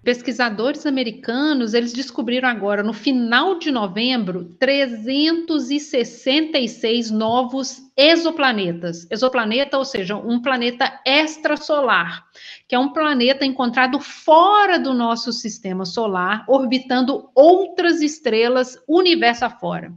Pesquisadores americanos, eles descobriram agora, no final de novembro, 366 novos exoplanetas. Exoplaneta, ou seja, um planeta extrasolar, que é um planeta encontrado fora do nosso sistema solar, orbitando outras estrelas, universo afora.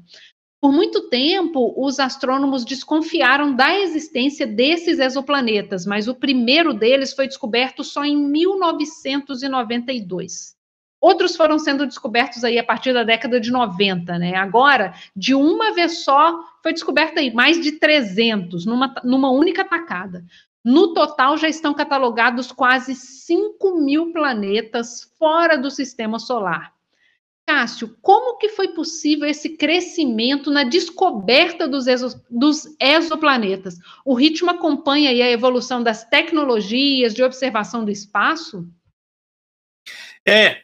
Por muito tempo, os astrônomos desconfiaram da existência desses exoplanetas, mas o primeiro deles foi descoberto só em 1992. Outros foram sendo descobertos aí a partir da década de 90, né? Agora, de uma vez só, foi descoberto aí mais de 300, numa única tacada. No total, já estão catalogados quase 5.000 planetas fora do sistema solar. Cássio, como que foi possível esse crescimento na descoberta dos exoplanetas? O ritmo acompanha aí a evolução das tecnologias de observação do espaço?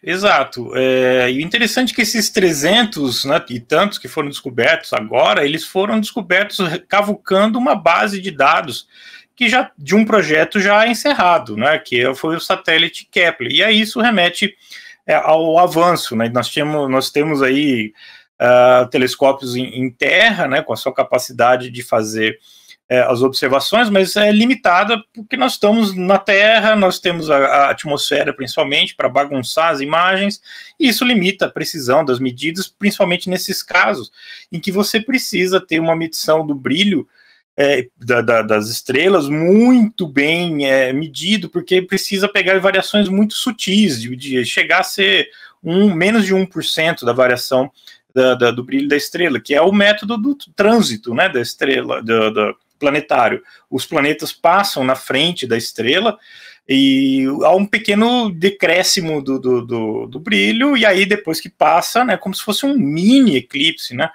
Exato. E o interessante é que esses 300, né, e tantos que foram descobertos agora, eles foram descobertos cavucando uma base de dados que já de um projeto já encerrado, né, que foi o satélite Kepler. E aí isso remete ao avanço, né? Nós temos aí telescópios em terra, né, com a sua capacidade de fazer as observações, mas é limitada porque nós estamos na Terra, nós temos a atmosfera principalmente para bagunçar as imagens, e isso limita a precisão das medidas, principalmente nesses casos em que você precisa ter uma medição do brilho das estrelas muito bem medido, porque precisa pegar variações muito sutis, de chegar a ser menos de 1% da variação do brilho da estrela, que é o método do trânsito, né, da estrela, do planetário. Os planetas passam na frente da estrela e há um pequeno decréscimo do brilho, e aí depois que passa, né, como se fosse um mini eclipse, né,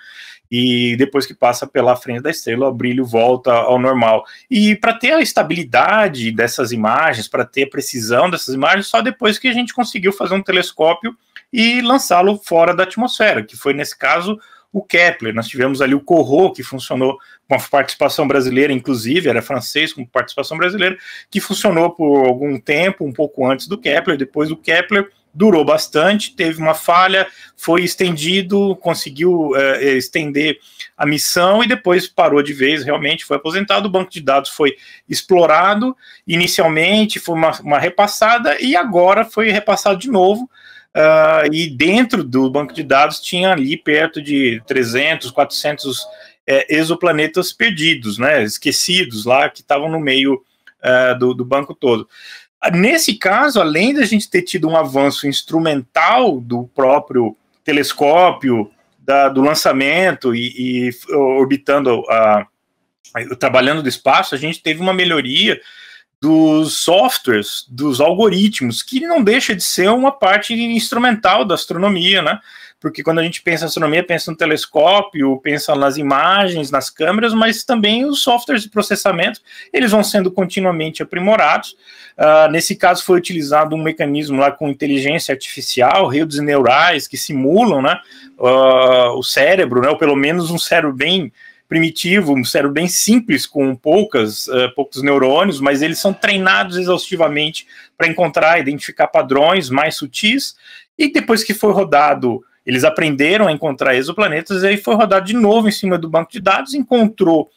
e depois que passa pela frente da estrela, o brilho volta ao normal. E para ter a estabilidade dessas imagens, para ter a precisão dessas imagens, só depois que a gente conseguiu fazer um telescópio e lançá-lo fora da atmosfera, que foi, nesse caso, o Kepler. Nós tivemos ali o Corot, que funcionou com a participação brasileira, inclusive, era francês com participação brasileira, que funcionou por algum tempo, um pouco antes do Kepler. Depois o Kepler durou bastante, teve uma falha, foi estendido, conseguiu estender a missão e depois parou de vez, realmente foi aposentado. O banco de dados foi explorado inicialmente, foi uma repassada e agora foi repassado de novo. E dentro do banco de dados tinha ali perto de 300, 400 exoplanetas perdidos, né, esquecidos lá, que estavam no meio do banco todo. Nesse caso, além da gente ter tido um avanço instrumental do próprio telescópio, do lançamento e orbitando, trabalhando do espaço, a gente teve uma melhoria dos softwares, dos algoritmos, que não deixa de ser uma parte instrumental da astronomia, né? Porque quando a gente pensa em astronomia, pensa no telescópio, pensa nas imagens, nas câmeras, mas também os softwares de processamento, eles vão sendo continuamente aprimorados. Nesse caso foi utilizado um mecanismo lá com inteligência artificial, redes neurais que simulam, né, o cérebro, né, ou pelo menos um cérebro bem primitivo, um cérebro bem simples, com poucos neurônios, mas eles são treinados exaustivamente para encontrar, identificar padrões mais sutis, e depois que foi rodado, eles aprenderam a encontrar exoplanetas, e aí foi rodado de novo em cima do banco de dados, encontrou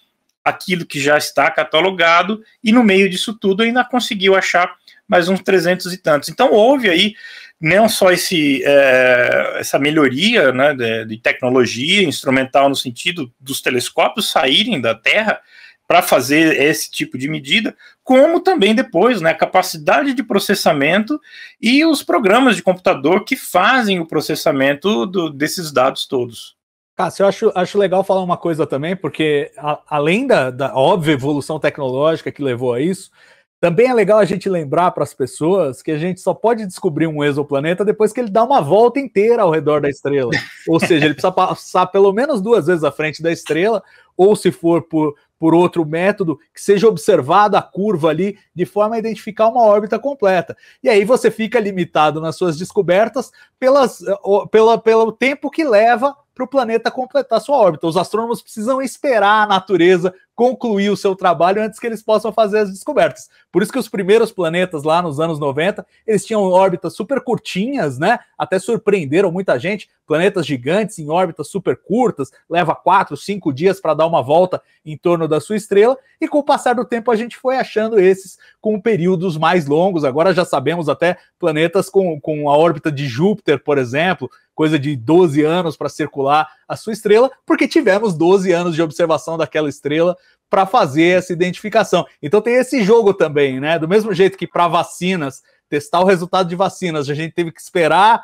aquilo que já está catalogado, e no meio disso tudo ainda conseguiu achar mais uns 300 e tantos. Então houve aí não só essa melhoria, né, de tecnologia instrumental no sentido dos telescópios saírem da Terra para fazer esse tipo de medida, como também depois, né, a capacidade de processamento e os programas de computador que fazem o processamento desses dados todos. Cássio, eu acho legal falar uma coisa também, porque além da óbvia evolução tecnológica que levou a isso, também é legal a gente lembrar para as pessoas que a gente só pode descobrir um exoplaneta depois que ele dá uma volta inteira ao redor da estrela. Ou seja, ele precisa passar pelo menos 2 vezes à frente da estrela, ou se for por outro método, que seja observada a curva ali, de forma a identificar uma órbita completa. E aí você fica limitado nas suas descobertas pelo tempo que leva para o planeta completar sua órbita. Os astrônomos precisam esperar a natureza concluir o seu trabalho antes que eles possam fazer as descobertas. Por isso que os primeiros planetas lá nos anos 90, eles tinham órbitas super curtinhas, né? Até surpreenderam muita gente. Planetas gigantes em órbitas super curtas, leva 4, 5 dias para dar uma volta em torno da sua estrela, e com o passar do tempo a gente foi achando esses com períodos mais longos. Agora já sabemos até planetas com a órbita de Júpiter, por exemplo, coisa de 12 anos para circular a sua estrela, porque tivemos 12 anos de observação daquela estrela para fazer essa identificação. Então tem esse jogo também, né? Do mesmo jeito que para vacinas, testar o resultado de vacinas, a gente teve que esperar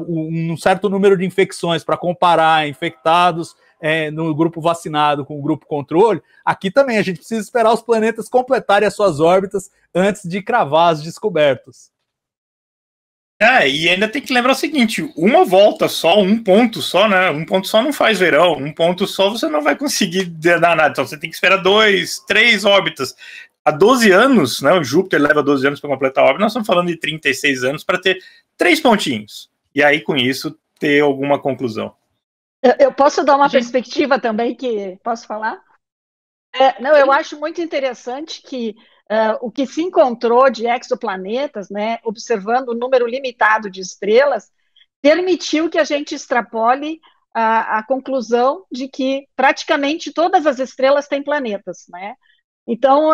um certo número de infecções para comparar infectados no grupo vacinado com o grupo controle. Aqui também a gente precisa esperar os planetas completarem as suas órbitas antes de cravar as descobertas. E ainda tem que lembrar o seguinte, uma volta só, um ponto só, né? Um ponto só não faz verão, um ponto só você não vai conseguir dar nada, então você tem que esperar 2, 3 órbitas. Há 12 anos, né? O Júpiter leva 12 anos para completar a órbita, nós estamos falando de 36 anos para ter 3 pontinhos. E aí, com isso, ter alguma conclusão. Eu posso dar uma perspectiva também que posso falar? Não, eu acho muito interessante que o que se encontrou de exoplanetas, né, observando o número limitado de estrelas, permitiu que a gente extrapole a conclusão de que praticamente todas as estrelas têm planetas, né? Então,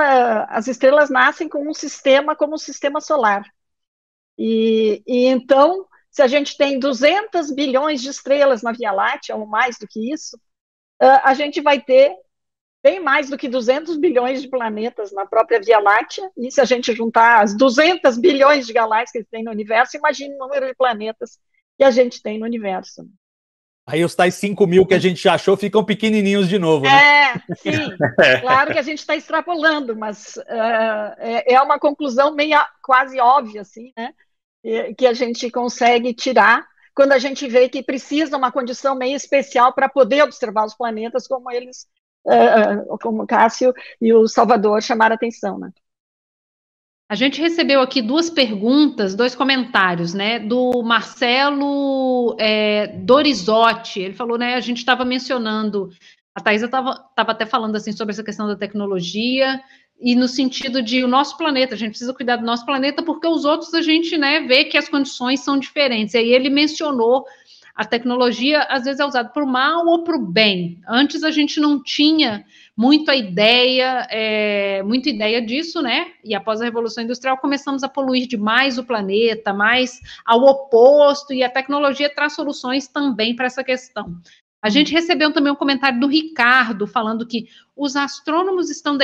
as estrelas nascem com um sistema como o sistema solar. E então, se a gente tem 200 bilhões de estrelas na Via Láctea, ou mais do que isso, a gente vai ter bem mais do que 200 bilhões de planetas na própria Via Láctea, e se a gente juntar as 200 bilhões de galáxias que tem no universo, imagine o número de planetas que a gente tem no universo. Aí os tais 5 mil que a gente achou ficam pequenininhos de novo, né? Sim, claro que a gente está extrapolando, mas é uma conclusão meio quase óbvia, assim, né? Que a gente consegue tirar quando a gente vê que precisa uma condição meio especial para poder observar os planetas como eles, como o Cássio e o Salvador chamaram a atenção, né? A gente recebeu aqui 2 perguntas, 2 comentários, né, do Marcelo Dorizotti. Ele falou, né, a gente estava mencionando, a Thaisa estava até falando assim sobre essa questão da tecnologia e no sentido de o nosso planeta, a gente precisa cuidar do nosso planeta porque os outros a gente, né, vê que as condições são diferentes. E aí ele mencionou a tecnologia às vezes é usada para o mal ou para o bem. Antes a gente não tinha muita ideia disso, né? E após a Revolução Industrial começamos a poluir demais o planeta, mais ao oposto, e a tecnologia traz soluções também para essa questão. A gente recebeu também um comentário do Ricardo falando que os astrônomos estão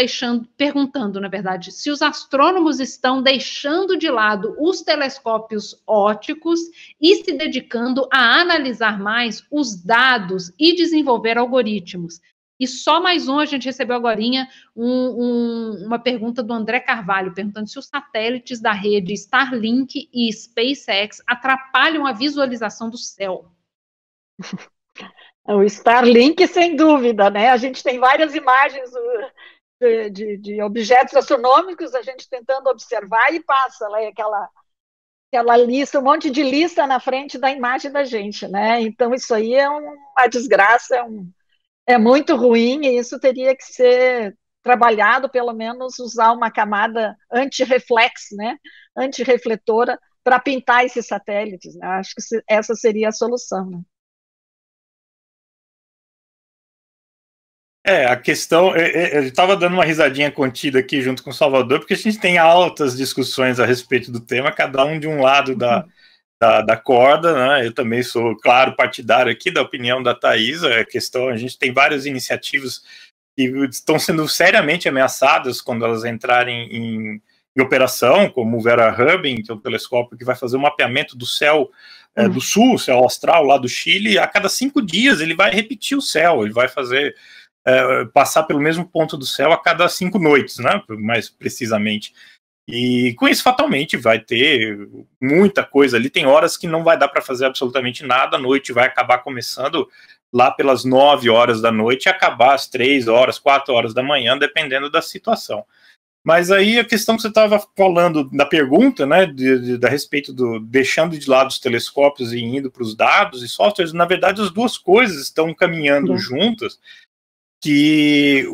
perguntando, na verdade, se os astrônomos estão deixando de lado os telescópios ópticos e se dedicando a analisar mais os dados e desenvolver algoritmos. E só mais a gente recebeu agorinha uma pergunta do André Carvalho, perguntando se os satélites da rede Starlink e SpaceX atrapalham a visualização do céu. O Starlink, sem dúvida, né? A gente tem várias imagens de objetos astronômicos, a gente tentando observar e passa lá aquela lista, um monte de lista na frente da imagem da gente, né? Então isso aí é uma desgraça, é muito ruim, e isso teria que ser trabalhado, pelo menos usar uma camada anti-reflex, né? Anti-refletora, para pintar esses satélites, né? Acho que essa seria a solução, né? A questão, eu estava dando uma risadinha contida aqui junto com o Salvador, porque a gente tem altas discussões a respeito do tema, cada um de um lado da corda, né? Eu também sou, claro, partidário aqui da opinião da Thaisa. A questão, a gente tem várias iniciativas que estão sendo seriamente ameaçadas quando elas entrarem em operação, como o Vera Rubin, que é um telescópio que vai fazer o mapeamento do céu do sul, o céu austral lá do Chile. A cada 5 dias ele vai repetir o céu, ele vai fazer passar pelo mesmo ponto do céu a cada 5 noites, né, mais precisamente. E com isso, fatalmente, vai ter muita coisa ali. Tem horas que não vai dar para fazer absolutamente nada, a noite vai acabar começando lá pelas 9 horas da noite e acabar às 3 horas, 4 horas da manhã, dependendo da situação. Mas aí a questão que você estava falando da pergunta, né, a respeito do deixando de lado os telescópios e indo para os dados e softwares, na verdade as duas coisas estão caminhando juntas, que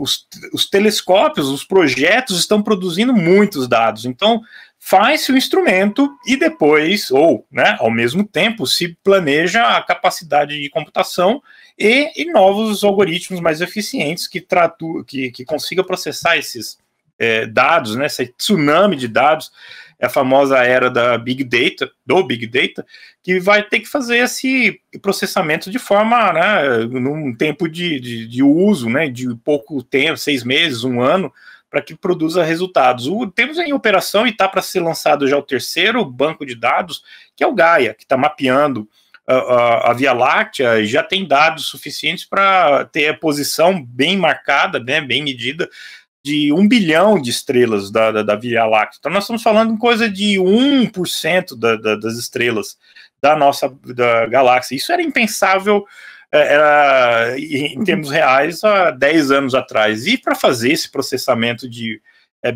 os telescópios, os projetos estão produzindo muitos dados, então faz-se o instrumento e depois, ou, né, ao mesmo tempo, se planeja a capacidade de computação e novos algoritmos mais eficientes que consiga processar esses dados, né, esse tsunami de dados, é a famosa era da Big Data, que vai ter que fazer esse processamento de forma, né, num tempo de uso, né, de pouco tempo, 6 meses, 1 ano, para que produza resultados. Temos em operação e está para ser lançado já o 3º banco de dados, que é o Gaia, que está mapeando a Via Láctea, já tem dados suficientes para ter a posição bem marcada, né, bem medida, de 1 bilhão de estrelas da Via Láctea. Então nós estamos falando em coisa de 1% das estrelas da galáxia. Isso era impensável em termos reais há 10 anos atrás. E para fazer esse processamento de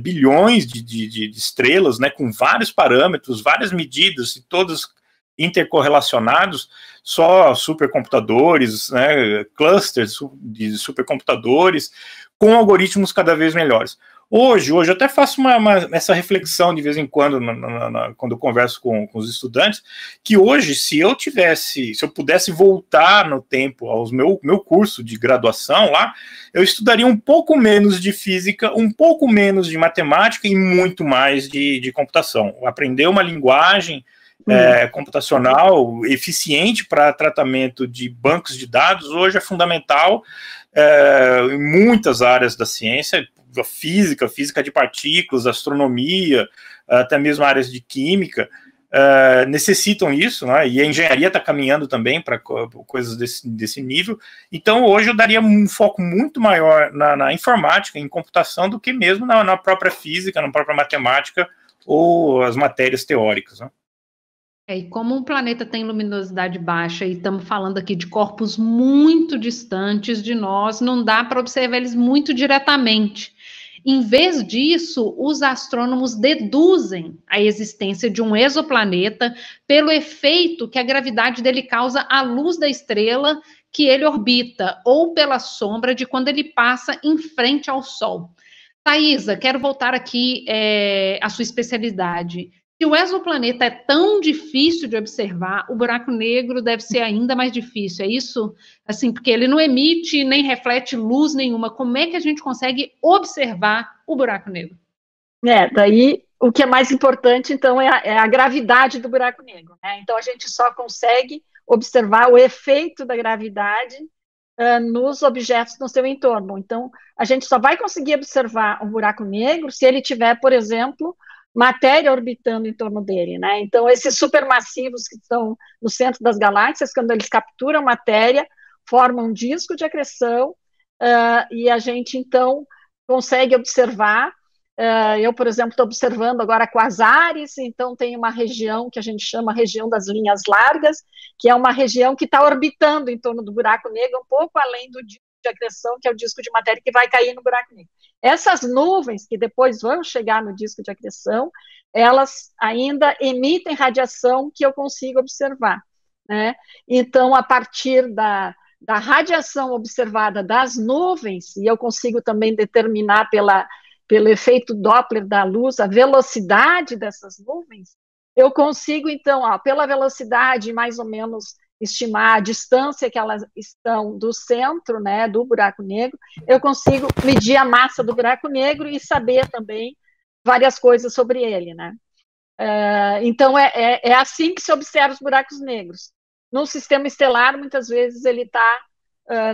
bilhões de estrelas, né, com vários parâmetros, várias medidas, e todos intercorrelacionados, só supercomputadores, né, clusters de supercomputadores, com algoritmos cada vez melhores. Hoje eu até faço essa reflexão de vez em quando, quando eu converso com os estudantes, que hoje, se eu pudesse voltar no tempo ao meu curso de graduação lá, eu estudaria um pouco menos de física, um pouco menos de matemática e muito mais de computação. Aprender uma linguagem computacional eficiente para tratamento de bancos de dados hoje é fundamental em muitas áreas da ciência, física de partículas, astronomia, até mesmo áreas de química, necessitam isso, né? E a engenharia está caminhando também para coisas desse nível. Então, hoje eu daria um foco muito maior na informática, em computação, do que mesmo na própria física, na própria matemática ou as matérias teóricas, né? E como um planeta tem luminosidade baixa e estamos falando aqui de corpos muito distantes de nós, não dá para observar eles muito diretamente. Em vez disso, os astrônomos deduzem a existência de um exoplaneta pelo efeito que a gravidade dele causa à luz da estrela que ele orbita, ou pela sombra de quando ele passa em frente ao Sol. Thaisa, quero voltar aqui à sua especialidade. Se o exoplaneta é tão difícil de observar, o buraco negro deve ser ainda mais difícil, é isso? Assim, porque ele não emite nem reflete luz nenhuma. Como é que a gente consegue observar o buraco negro? Daí o que é mais importante, então, é a gravidade do buraco negro, né? Então, a gente só consegue observar o efeito da gravidade nos objetos no seu entorno. Então, a gente só vai conseguir observar um buraco negro se ele tiver, por exemplo, matéria orbitando em torno dele, né? Então, esses supermassivos que estão no centro das galáxias, quando eles capturam matéria, formam um disco de acreção, e a gente, então, consegue observar. Eu, por exemplo, estou observando agora quasares, então tem uma região que a gente chama região das linhas largas, que é uma região que está orbitando em torno do buraco negro, um pouco além do disco de acreção, que é o disco de matéria que vai cair no buraco negro. Essas nuvens, que depois vão chegar no disco de acreção, elas ainda emitem radiação que eu consigo observar, né? Então, a partir da radiação observada das nuvens, e eu consigo também determinar pelo efeito Doppler da luz a velocidade dessas nuvens, eu consigo, então, pela velocidade, mais ou menos, estimar a distância que elas estão do centro, né, do buraco negro, eu consigo medir a massa do buraco negro e saber também várias coisas sobre ele, né? Então, é assim que se observa os buracos negros. No sistema estelar, muitas vezes, ele está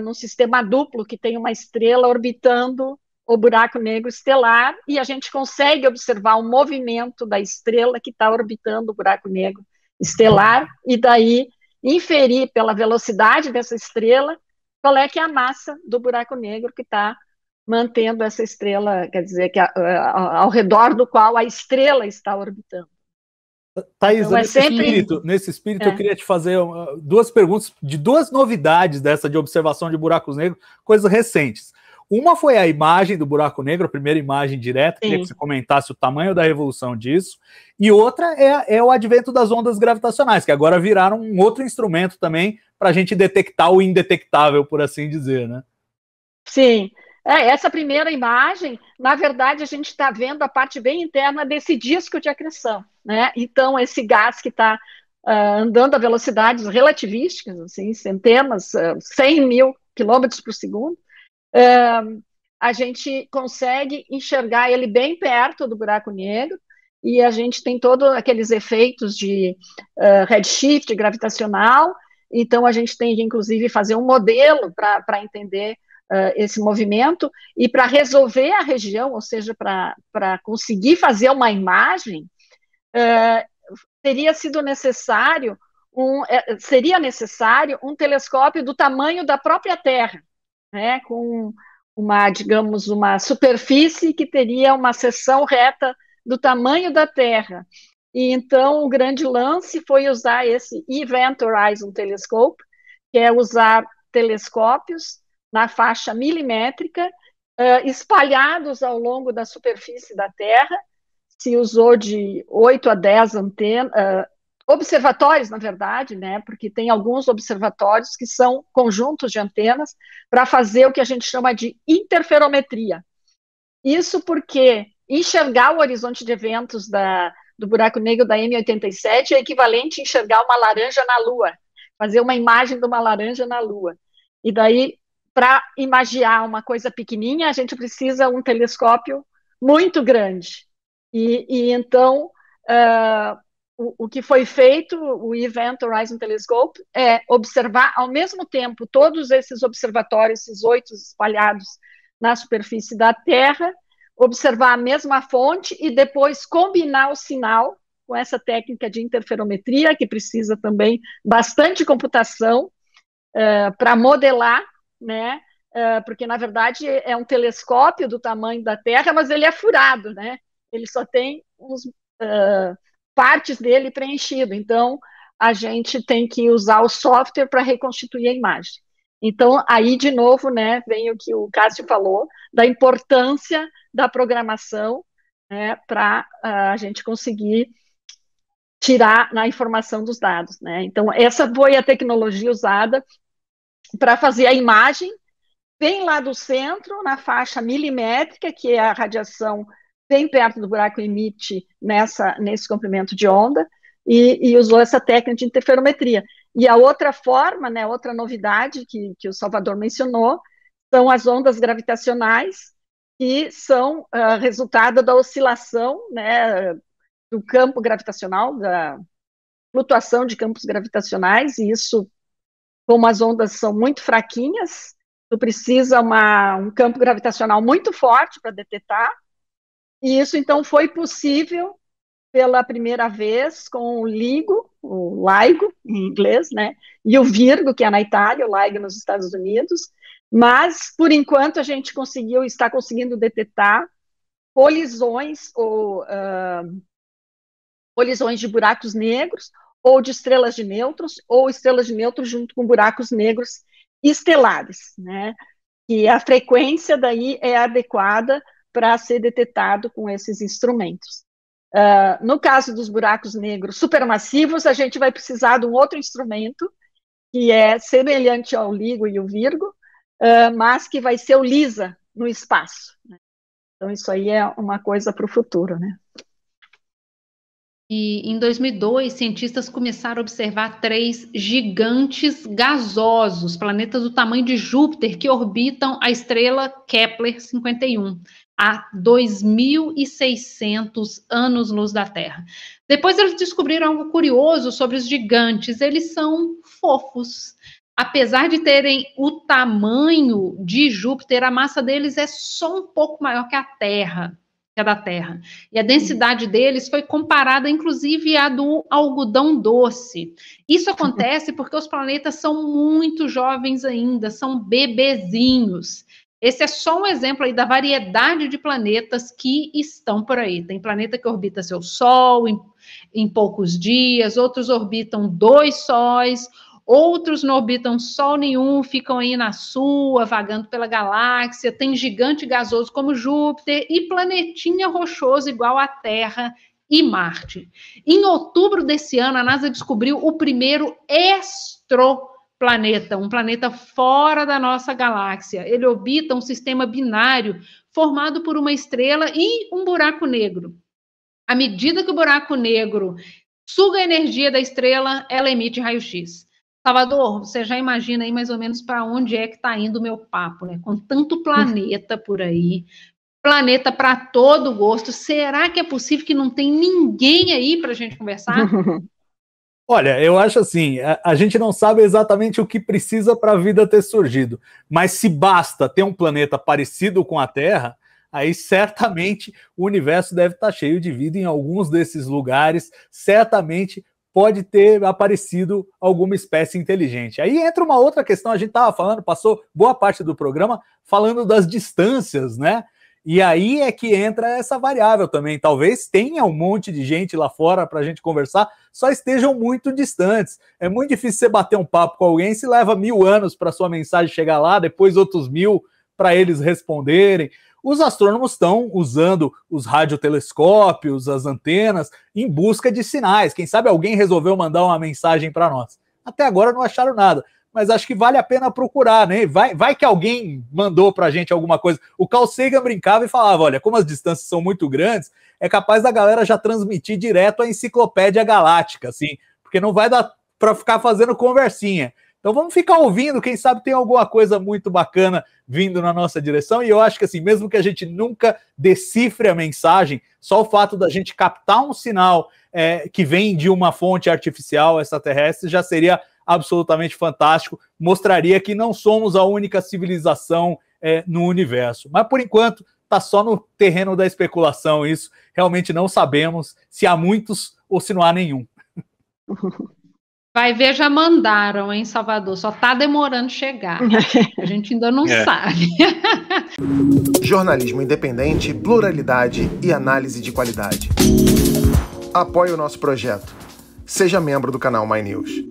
num sistema duplo, que tem uma estrela orbitando o buraco negro estelar, e a gente consegue observar o movimento da estrela que está orbitando o buraco negro estelar, e daí inferir pela velocidade dessa estrela qual é que é a massa do buraco negro que está mantendo essa estrela, quer dizer, que ao redor do qual a estrela está orbitando. Thaisa, então, nesse espírito eu queria te fazer duas perguntas de duas novidades dessa de observação de buracos negros, coisas recentes. Uma foi a imagem do buraco negro, a primeira imagem direta, queria Sim. que você comentasse o tamanho da revolução disso, e outra é o advento das ondas gravitacionais, que agora viraram um outro instrumento também para a gente detectar o indetectável, por assim dizer, né? Sim. Essa primeira imagem, na verdade, a gente está vendo a parte bem interna desse disco de acreção, né? Então, esse gás que está andando a velocidades relativísticas, assim, centenas, 100 mil quilômetros por segundo, a gente consegue enxergar ele bem perto do buraco negro, e a gente tem todos aqueles efeitos de redshift gravitacional. Então, a gente tem que, inclusive, fazer um modelo para entender esse movimento, e para resolver a região, ou seja, para conseguir fazer uma imagem, seria necessário um telescópio do tamanho da própria Terra, né, com digamos, uma superfície que teria uma seção reta do tamanho da Terra. E então o grande lance foi usar esse Event Horizon Telescope, que é usar telescópios na faixa milimétrica, espalhados ao longo da superfície da Terra. Se usou de 8 a 10 antenas, observatórios, na verdade, né, porque tem alguns observatórios que são conjuntos de antenas para fazer o que a gente chama de interferometria. Isso porque enxergar o horizonte de eventos do buraco negro da M87 é equivalente a enxergar uma laranja na Lua, fazer uma imagem de uma laranja na Lua. E daí, para imaginar uma coisa pequenininha, a gente precisa um telescópio muito grande. E então, o que foi feito, o Event Horizon Telescope, é observar ao mesmo tempo todos esses observatórios, esses 8 espalhados na superfície da Terra, observar a mesma fonte e depois combinar o sinal com essa técnica de interferometria, que precisa também bastante computação para modelar, né? Porque, na verdade, é um telescópio do tamanho da Terra, mas ele é furado, né? Ele só tem partes dele preenchido. Então, a gente tem que usar o software para reconstituir a imagem. Então, aí, de novo, né, vem o que o Cássio falou, da importância da programação, né, para a gente conseguir tirar a informação dos dados, né? Então, essa foi a tecnologia usada para fazer a imagem bem lá do centro, na faixa milimétrica, que é a radiação bem perto do buraco emite nesse comprimento de onda, e usou essa técnica de interferometria. E a outra forma, né, outra novidade que o Salvador mencionou, são as ondas gravitacionais, que são resultado da oscilação, né, do campo gravitacional, da flutuação de campos gravitacionais, e isso, como as ondas são muito fraquinhas, tu precisa um campo gravitacional muito forte para detectar, e isso, então, foi possível pela primeira vez com o LIGO, o LIGO, em inglês, né, e o Virgo, que é na Itália, o LIGO nos Estados Unidos, mas, por enquanto, a gente está conseguindo detectar colisões colisões de buracos negros, ou de estrelas de nêutrons, ou estrelas de nêutrons junto com buracos negros estelares, né, e a frequência daí é adequada para ser detectado com esses instrumentos. No caso dos buracos negros supermassivos, a gente vai precisar de um outro instrumento, que é semelhante ao LIGO e o Virgo, mas que vai ser o LISA no espaço, né? Então, isso aí é uma coisa para o futuro, né? E em 2002, cientistas começaram a observar 3 gigantes gasosos, planetas do tamanho de Júpiter, que orbitam a estrela Kepler-51, a 2.600 anos-luz da Terra. Depois eles descobriram algo curioso sobre os gigantes, eles são fofos. Apesar de terem o tamanho de Júpiter, a massa deles é só um pouco maior que a Terra. Da Terra. E a densidade deles foi comparada, inclusive, à do algodão doce. Isso acontece porque os planetas são muito jovens ainda, são bebezinhos. Esse é só um exemplo aí da variedade de planetas que estão por aí. Tem planeta que orbita seu Sol em poucos dias, outros orbitam 2 sóis, outros não orbitam Sol nenhum, ficam aí na sua, vagando pela galáxia, tem gigante gasoso como Júpiter e planetinha rochoso igual a Terra e Marte. Em outubro desse ano, a NASA descobriu o primeiro exoplaneta, um planeta fora da nossa galáxia. Ele orbita um sistema binário formado por uma estrela e um buraco negro. À medida que o buraco negro suga a energia da estrela, ela emite raio-x. Salvador, você já imagina aí mais ou menos para onde é que está indo o meu papo, né? Com tanto planeta por aí, planeta para todo gosto, será que é possível que não tem ninguém aí para a gente conversar? Olha, eu acho assim, a gente não sabe exatamente o que precisa para a vida ter surgido, mas se basta ter um planeta parecido com a Terra, aí certamente o universo deve estar cheio de vida em alguns desses lugares, certamente pode ter aparecido alguma espécie inteligente. Aí entra uma outra questão, a gente estava falando, passou boa parte do programa falando das distâncias, né? E aí é que entra essa variável também. Talvez tenha um monte de gente lá fora para a gente conversar, só estejam muito distantes. É muito difícil você bater um papo com alguém se leva 1000 anos para sua mensagem chegar lá, depois outros 1000 para eles responderem. Os astrônomos estão usando os radiotelescópios, as antenas, em busca de sinais. Quem sabe alguém resolveu mandar uma mensagem para nós. Até agora não acharam nada, mas acho que vale a pena procurar, né? Vai que alguém mandou para a gente alguma coisa. O Carl Sagan brincava e falava, olha, como as distâncias são muito grandes, é capaz da galera já transmitir direto a enciclopédia galáctica, assim, porque não vai dar para ficar fazendo conversinha. Então vamos ficar ouvindo, quem sabe tem alguma coisa muito bacana vindo na nossa direção, e eu acho que assim, mesmo que a gente nunca decifre a mensagem, só o fato da gente captar um sinal que vem de uma fonte artificial extraterrestre já seria absolutamente fantástico, mostraria que não somos a única civilização no universo. Mas por enquanto está só no terreno da especulação isso, realmente não sabemos se há muitos ou se não há nenhum. Vai ver, já mandaram, hein, Salvador? Só tá demorando chegar. A gente ainda não sabe. Jornalismo independente, pluralidade e análise de qualidade. Apoie o nosso projeto. Seja membro do canal My News.